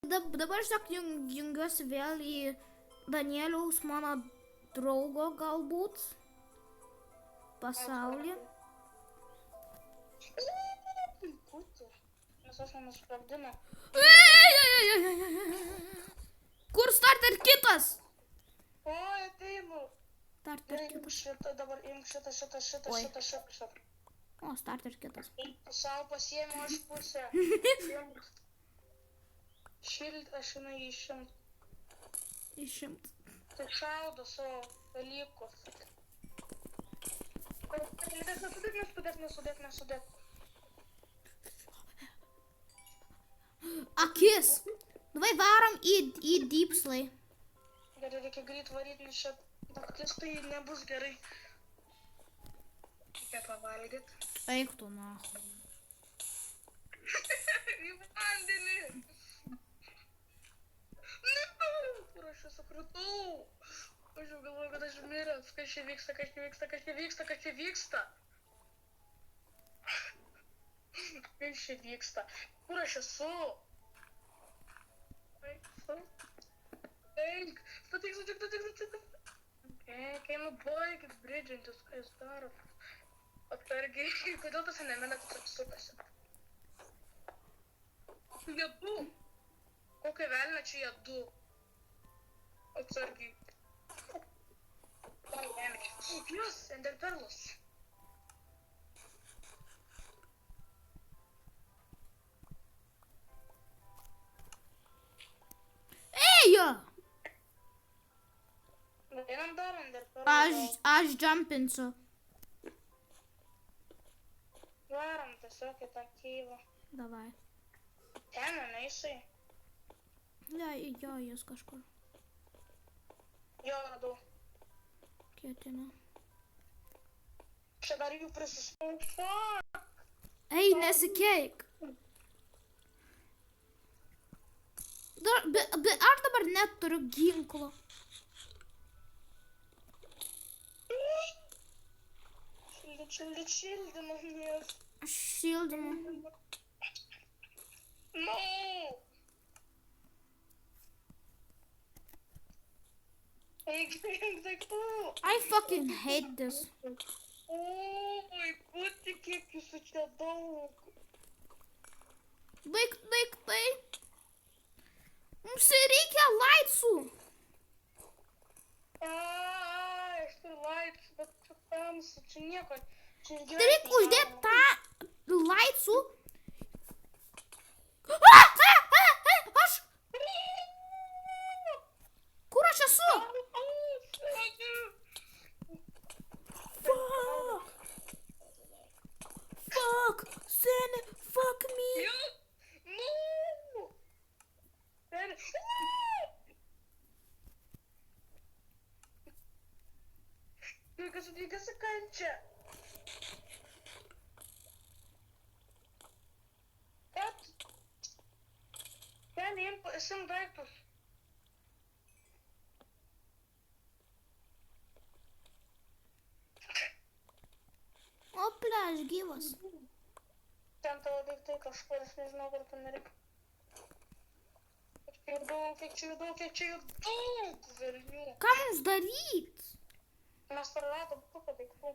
Dabar aš jungiuosi vėl į Danieliaus, mano draugo galbūt, pasaulį. Mes esame sprogdinę. Kur starter kitas? Oi, ateinu. Starter Gerai, imk kitas. šitą, dabar imk šitą. O, starter kitas. Sau pasiėmiau aš pusę. Šild, aš jinai išimt. Išimt. Tai šaudo savo dalykus. Nesudėk. Akis. Davai varom į dypslai. Gerai, reikia greit varyti, nes čia naktis tai nebus gerai. Reikia pavalgyt. Eik tu, nahu. Į vandenį. Kur aš čia sukritau? Aš jau galvoju, kad aš miręs. Kas čia vyksta? Kur aš esu? Eik. Statyk. Kai nubaigit bridžintis, ką jūs darot? Atsargiai. Kodėl tas anemenas apsukasi? Jie du. Kokia velnė čia jie du? Atsargiai. Jūs, enderperlas. Ejo! Einam dar enderperlas. Aš jumpinsiu. Varam tiesiog į tą kyvą. Davai. Ten, ne jisai. Jo, jis kažkur. Jo, radau. Ketinu. Čia dar jų prisispausiu. Ei, nesikeik. Aš dabar neturiu ginklo. Šildymą mies. Šildymą. No! Eik daiktų. I fucking hate this. Oi, puti, kiek jūsų čia daug. Daiktai. Mums reikia laitsų. Aš turiu laidus, bet čia tamsu, čia nieko. Tai reikia uždėti tą laitsų. Aš. Kur aš esu? Fuck. Seni, fuck me. No! Dvigasi kančia. Ten sim daiktus. Oplia, aš gyvas. Ten tavo daiktai kažkur, aš nežinau, kur ten reikia. Kiek čia jų daug, velnių. Ką mums daryt? Mes praradom kupą daiktų.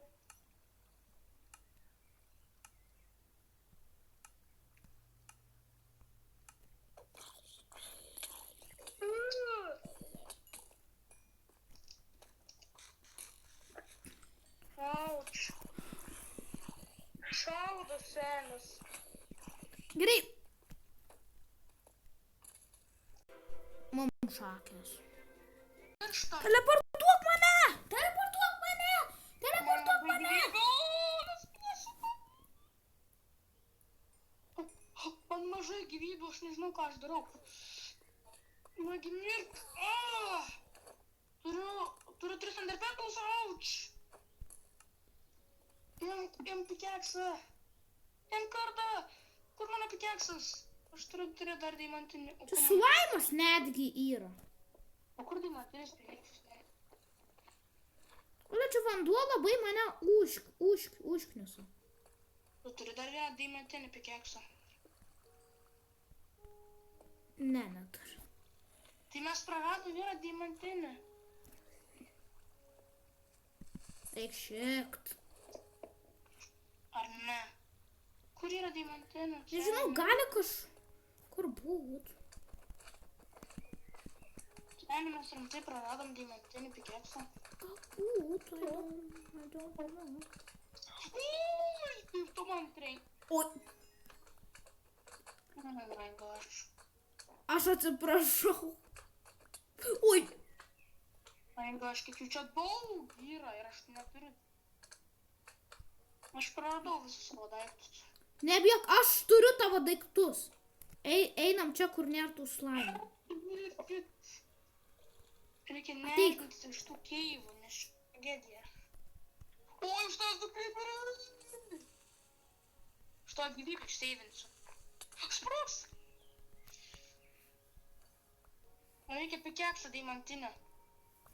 Auč. Šaudo senis. Gerai. Mums šakės. Teleportuok mane! Man mažai gyvybių, aš nežinau, ką aš darau. Magi mirk. Turiu 3 enderpearls, auč. Imk pikeksą. Imk kardą. Kur mano pikeksas? Aš turiu dar deimantinį. Čia slaimas netgi yra. O kur deimantinis pikeksas? Čia vanduo labai mane užkniso. Tu turi dar vieną deimantinį pikeksą. Ne, neturiu. Tai mes praradom vieną deimantinį. Reik šiekt. Ar ne? Kur yra deimantinis? Nežinau, gali kažkur būt. Seniai mes rimtai praradom deimantinį pikeksą. Galbūt, I don't know. Ui, kaip tu man treink. Oi, Oh my gosh. aš atsiprašau. Oi, My gosh, kiek jų čia daug yra ir aš neturiu. Aš praradau visus savo daiktus. nebijok, aš turiu tavo daiktus. Einam čia, kur nėra tų slaimų. Reikia nežintis iš tų keivų, nes tragedija. O, iš tas du creeperis! Iš to gyvybę išseivinsiu. Sprogs! Man reikia pikeksą deimantinę.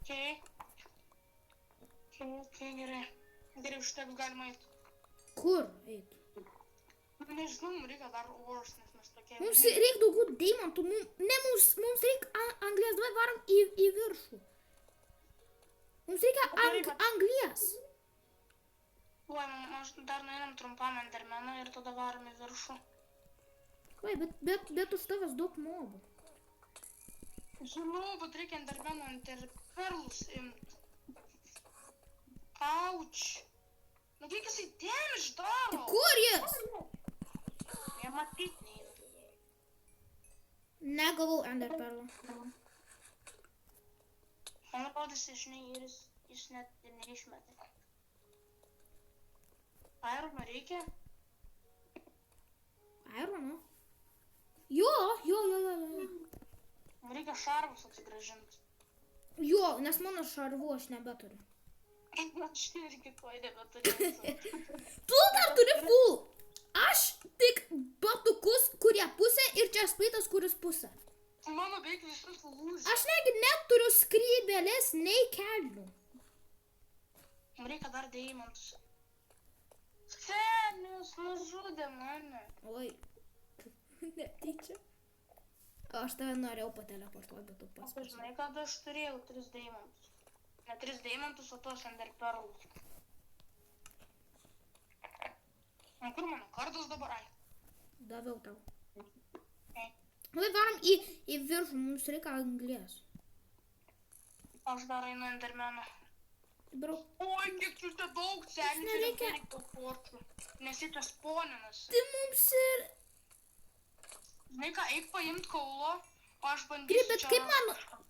Okei, gerai. Gerai, užteks galima eiti. Kur eit? Nežinau, mums reikia dar ors, nes mes tokie... Mums reikia daugiau deimantų. Mums reikia anglies. Davai varom į viršų. Mums reikia anglies. Oi, aš dar nueinam trumpam endermeną ir tada varom į viršų. Oi, bet už tavęs daug mobų. Žinau, bet reikia endermeną enderperlus imt. Auč. Nu, kiek jisai damage daro? Kur jis? Nematyt neina. Negavau enderperlų. Man atrodo, žinai, ir jis net ir neišmetė. Irono reikia? Irono? Jo. Man reikia šarvus atsigrąžinti. Jo, nes mano šarvų aš nebeturiu. Aš irgi tuoj nebeturėsiu. Tu dar turi full. Aš tik batukus, kurie pusė ir čia spaitas, kuris pusė. Mano beveik visus lūžė. Aš negi neturiu skrybėlės, nei kelnių. Man reikia dar deimantus. Senis nužudė mane. Oi, netyčia. Aš tave norėjau pateleportuoti, bet tu pats. Žinai, kad aš turėjau 3 deimantus. Ne 3 deimantus, o tos enderperlus. Kur mano kardas dabar? Daviau tau. Ei. Vai varom į viršų, mums reikia anglies. Aš dar einu endermeną. Brau. Oi, kiek čia daug senių. Nereikia. Portų. Nes jie čia sponinasi. Tai mums ir... Žinai ką, eik paimt kaulo, o aš bandysiu Bet čia kaip man... kažką.